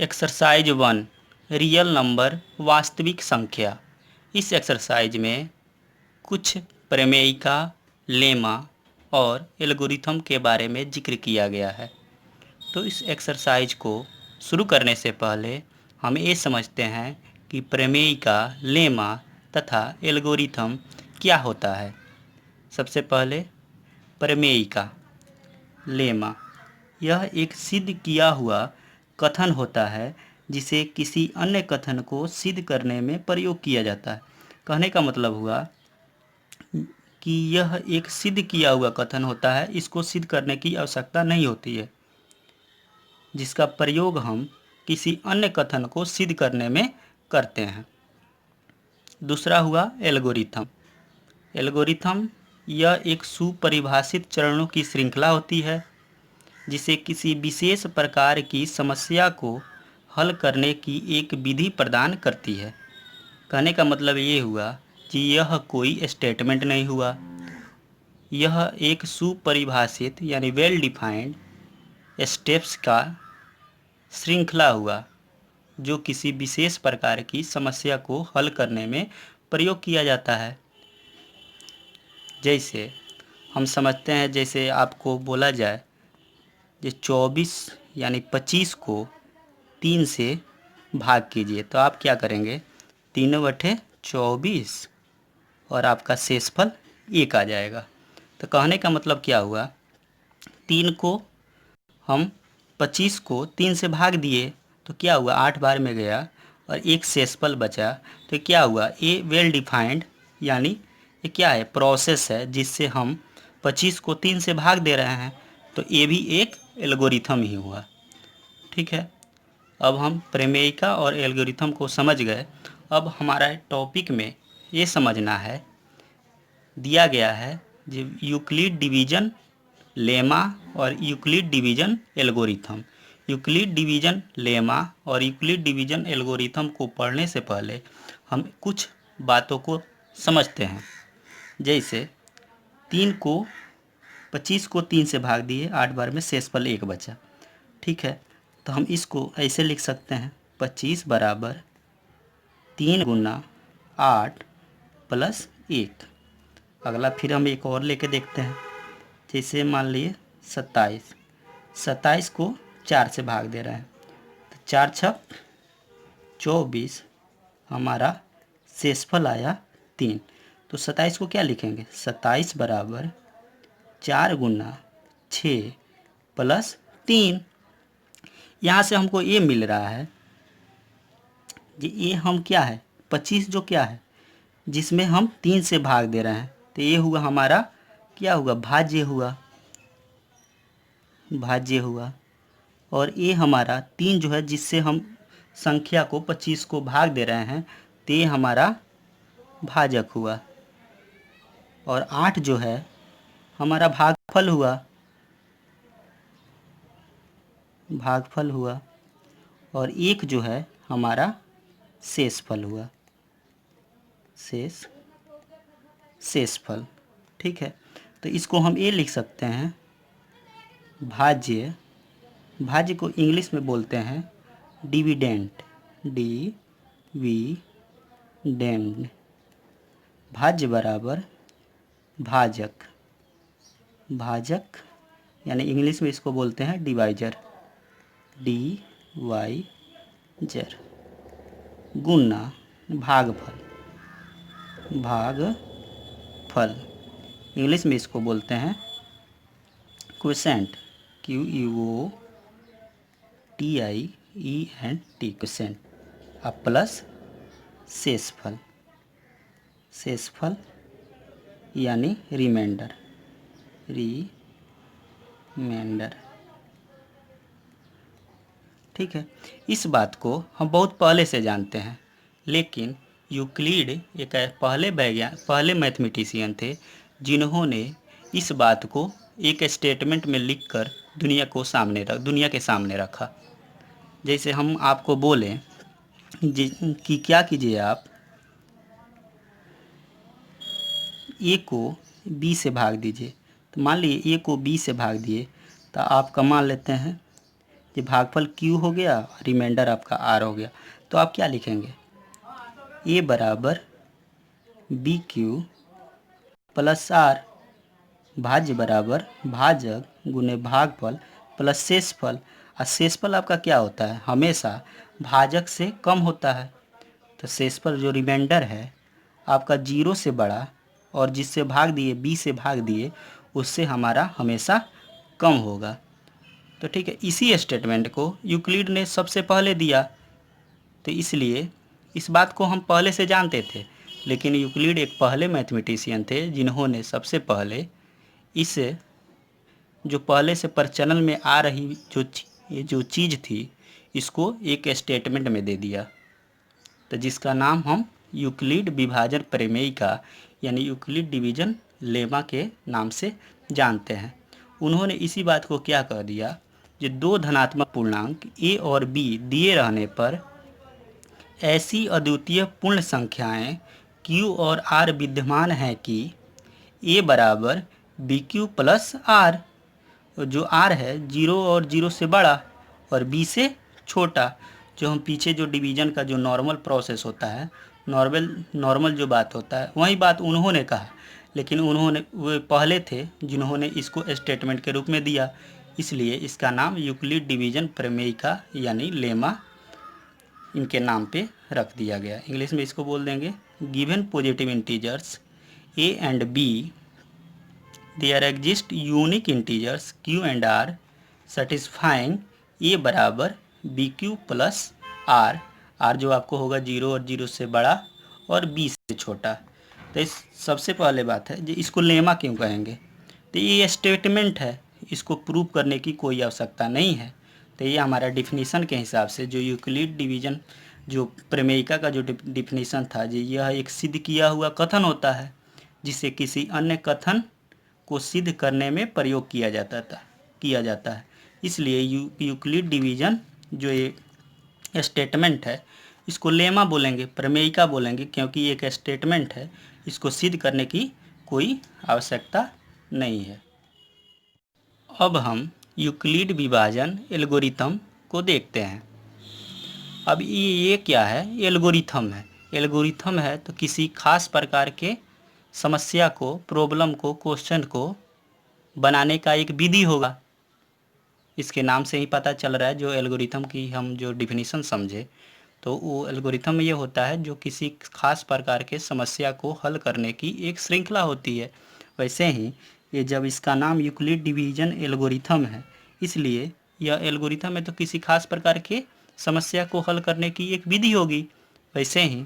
Exercise 1 real number वास्तविक संख्या। इस एक्सरसाइज में कुछ प्रमेयिका, लेमा और एल्गोरिथम के बारे में जिक्र किया गया है। तो इस एक्सरसाइज को शुरू करने से पहले हम ये समझते हैं कि प्रमेयिका, लेमा तथा एल्गोरिथम क्या होता है। सबसे पहले प्रमेयिका, लेमा। यह एक सिद्ध किया हुआ कथन होता है जिसे किसी अन्य कथन को सिद्ध करने में प्रयोग किया जाता है। कहने का मतलब हुआ कि यह एक सिद्ध किया हुआ कथन होता है, इसको सिद्ध करने की आवश्यकता नहीं होती है, जिसका प्रयोग हम किसी अन्य कथन को सिद्ध करने में करते हैं। दूसरा हुआ एल्गोरिथम। एल्गोरिथम यह एक सुपरिभाषित चरणों की श्रृंखला होती है जिसे किसी विशेष प्रकार की समस्या को हल करने की एक विधि प्रदान करती है। कहने का मतलब ये हुआ कि यह कोई स्टेटमेंट नहीं हुआ, यह एक सुपरिभाषित यानी वेल डिफाइंड स्टेप्स का श्रृंखला हुआ जो किसी विशेष प्रकार की समस्या को हल करने में प्रयोग किया जाता है। जैसे हम समझते हैं, जैसे आपको बोला जाए जो 24 यानी 25 को 3 से भाग कीजिए, तो आप क्या करेंगे? 3/24 और आपका शेषफल 1 आ जाएगा। तो कहने का मतलब क्या हुआ, 3 को हम 25 को 3 से भाग दिए तो क्या हुआ, 8 बार में गया और एक शेषफल बचा। तो क्या हुआ, ये वेल डिफाइंड यानी ये क्या है, प्रोसेस है जिससे हम 25 को 3 से भाग दे रहे हैं। तो ये भी एक एल्गोरिथम ही हुआ। ठीक है, अब हम प्रमेयिका और एल्गोरिथम को समझ गए। अब हमारा टॉपिक में ये समझना है, दिया गया है जो यूक्लिड डिवीजन लेमा और Euclid division algorithm. Euclid division lemma और यूक्लिड डिवीजन एल्गोरिथम को पढ़ने से पहले हम कुछ बातों को समझते हैं। जैसे 3 को 25 को 3 से भाग दिए, 8 बार में शेषफल 1 बचा। ठीक है, तो हम इसको ऐसे लिख सकते हैं, 25 बराबर 3 गुना 8 प्लस 1। अगला फिर हम एक और लेके देखते हैं। जैसे मान लिए 27, 27 को 4 से भाग दे रहे हैं, तो 4 छक 24, हमारा शेषफल आया 3। तो 27 को क्या लिखेंगे, 27 बराबर 4 गुना 6 प्लस 3। यहाँ से हमको ये मिल रहा है कि ये हम क्या है, 25 जो क्या है जिसमें हम 3 से भाग दे रहे हैं, तो ये हुआ हमारा क्या हुआ, भाज्य हुआ, भाज्य हुआ। और ये हमारा 3 जो है जिससे हम संख्या को 25 को भाग दे रहे हैं, तो ये हमारा भाजक हुआ। और 8 जो है हमारा भागफल हुआ, भागफल हुआ। और 1 जो है हमारा शेषफल हुआ, शेषफल। ठीक है, तो इसको हम ये लिख सकते हैं, भाज्य, भाज्य को इंग्लिश में बोलते हैं डिविडेंड, डिविडेंड। भाज्य बराबर भाजक, भाजक यानी इंग्लिश में इसको बोलते हैं डिवाइजर, डिवाइजर, गुना भागफल, भागफल। इंग्लिश में इसको बोलते हैं क्वोशेंट, QUOTIENT, क्वोशेंट। अब प्लस शेषफल, शेषफल यानी रिमाइंडर, रिमाइंडर। ठीक है, इस बात को हम बहुत पहले से जानते हैं, लेकिन यूक्लिड एक पहले मैथमेटिशियन थे जिन्होंने इस बात को एक स्टेटमेंट में लिखकर दुनिया के सामने रखा। जैसे हम आपको बोलें कि क्या कीजिए, आप ए को बी से भाग दीजिए, तो मान लीजिए ए को बी से भाग दिए, तो आपका मान लेते हैं ये भागफल Q हो गया, रिमाइंडर आपका R हो गया। तो आप क्या लिखेंगे, A बराबर BQ प्लस R भाज्य बराबर भाजक गुने भागफल प्लस शेषफल। और शेषफल आपका क्या होता है, हमेशा भाजक से कम होता है। तो शेषफल जो रिमाइंडर है आपका 0 से बड़ा और जिससे भाग दिए b से भाग दिए उससे हमारा हमेशा कम होगा। तो ठीक है, इसी स्टेटमेंट को यूक्लिड ने सबसे पहले दिया, तो इसलिए इस बात को हम पहले से जानते थे। लेकिन यूक्लिड एक पहले मैथमेटिशियन थे जिन्होंने सबसे पहले इस जो पहले से प्रचलन में आ रही जो चीज़ थी इसको एक स्टेटमेंट में दे दिया। तो जिसका नाम हम यूक्लिड विभाजन प्रमेय का यानी यूक्लिड डिवीजन लेमा के नाम से जानते हैं। उन्होंने इसी बात को क्या कह दिया, जो दो धनात्मक पूर्णांक a और b दिए रहने पर ऐसी अद्वितीय पूर्ण संख्याएं q और r विद्यमान हैं कि a बराबर bq प्लस r, जो r है 0 और 0 से बड़ा और b से छोटा। जो हम पीछे जो डिवीज़न का जो नॉर्मल प्रोसेस होता है, नॉर्मल जो बात होता है वही बात उन्होंने कहा। लेकिन उन्होंने वो पहले थे जिन्होंने इसको स्टेटमेंट के रूप में दिया, इसलिए इसका नाम यूक्लिड डिवीजन प्रमेय का यानी लेमा इनके नाम पे रख दिया गया। इंग्लिश में इसको बोल देंगे, given positive integers a and b there exist unique integers q and r satisfying a बराबर BQ प्लस R जो आपको होगा 0 और 0 से बड़ा और b से छोटा। तो इस सबसे पहले बात है, जो इसको लेमा क्यों कहेंगे, तो ये स्टेटमेंट है, इसको प्रूव करने की कोई आवश्यकता नहीं है। तो ये हमारा डिफिनीसन के हिसाब से जो यूक्लिड डिवीजन जो प्रमेयिका का जो डिफिनीसन था, जो यह एक सिद्ध किया हुआ कथन होता है जिसे किसी अन्य कथन को सिद्ध करने में प्रयोग किया जाता है। इसलिए यूक्लिड डिवीजन जो ये स्टेटमेंट है इसको लेमा बोलेंगे, प्रमेयिका बोलेंगे, क्योंकि एक स्टेटमेंट है, इसको सिद्ध करने की कोई आवश्यकता नहीं है। अब हम यूक्लिड विभाजन एल्गोरिथम को देखते हैं। अब ये क्या है, एल्गोरिथम है। एल्गोरिथम है तो किसी खास प्रकार के समस्या को, प्रॉब्लम को, क्वेश्चन को बनाने का एक विधि होगा। इसके नाम से ही पता चल रहा है, जो एल्गोरिथम की हम जो डिफिनीशन समझे तो वो एल्गोरिथम में ये होता है जो किसी खास प्रकार के समस्या को हल करने की एक श्रृंखला होती है। वैसे ही ये जब इसका नाम यूक्लिड डिवीजन एल्गोरिथम है, इसलिए यह एल्गोरिथम है तो किसी खास प्रकार के समस्या को हल करने की एक विधि होगी। वैसे ही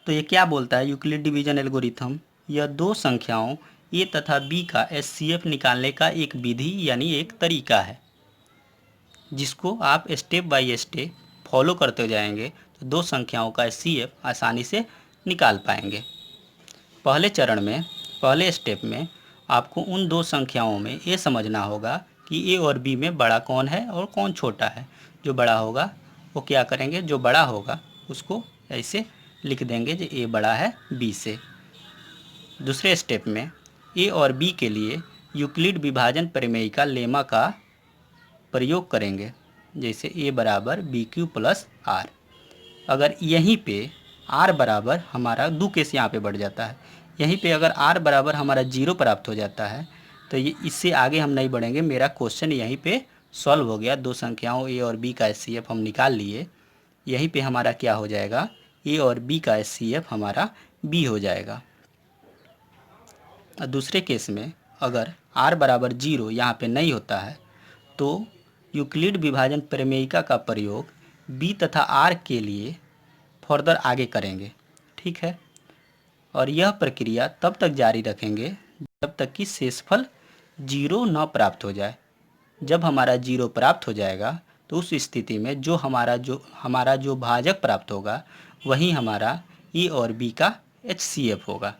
तो ये क्या बोलता है यूक्लिड डिवीजन एल्गोरिथम, यह दो संख्याओं a तथा b का HCF निकालने का एक विधि यानी एक तरीका है, जिसको आप स्टेप बाय स्टेप फॉलो करते जाएंगे तो दो संख्याओं का HCF आसानी से निकाल पाएंगे। पहले चरण में, पहले स्टेप में आपको उन दो संख्याओं में ये समझना होगा कि a और b में बड़ा कौन है और कौन छोटा है। जो बड़ा होगा वो क्या करेंगे, जो बड़ा होगा उसको ऐसे लिख देंगे जो a बड़ा है b से। दूसरे स्टेप में a और b के लिए यूक्लिड विभाजन प्रमेयिका लेमा का प्रयोग करेंगे, जैसे a बराबर BQ प्लस R। अगर यहीं पे r बराबर हमारा दो केस यहाँ पे बढ़ जाता है, यहीं पे अगर r बराबर हमारा 0 प्राप्त हो जाता है तो ये इससे आगे हम नहीं बढ़ेंगे। मेरा क्वेश्चन यहीं पे सॉल्व हो गया। दो संख्याओं a और b का HCF हम निकाल लिए। यहीं पे हमारा क्या हो जाएगा, a और b का HCF हमारा b हो जाएगा। दूसरे केस में अगर r बराबर 0 यहाँ पे नहीं होता है तो यूक्लिड विभाजन प्रमेयिका का प्रयोग b तथा r के लिए फर्दर आगे करेंगे। ठीक है, और यह प्रक्रिया तब तक जारी रखेंगे जब तक कि शेषफल 0 न प्राप्त हो जाए। जब हमारा 0 प्राप्त हो जाएगा तो उस स्थिति में जो हमारा जो भाजक प्राप्त होगा वही हमारा a और b का HCF होगा।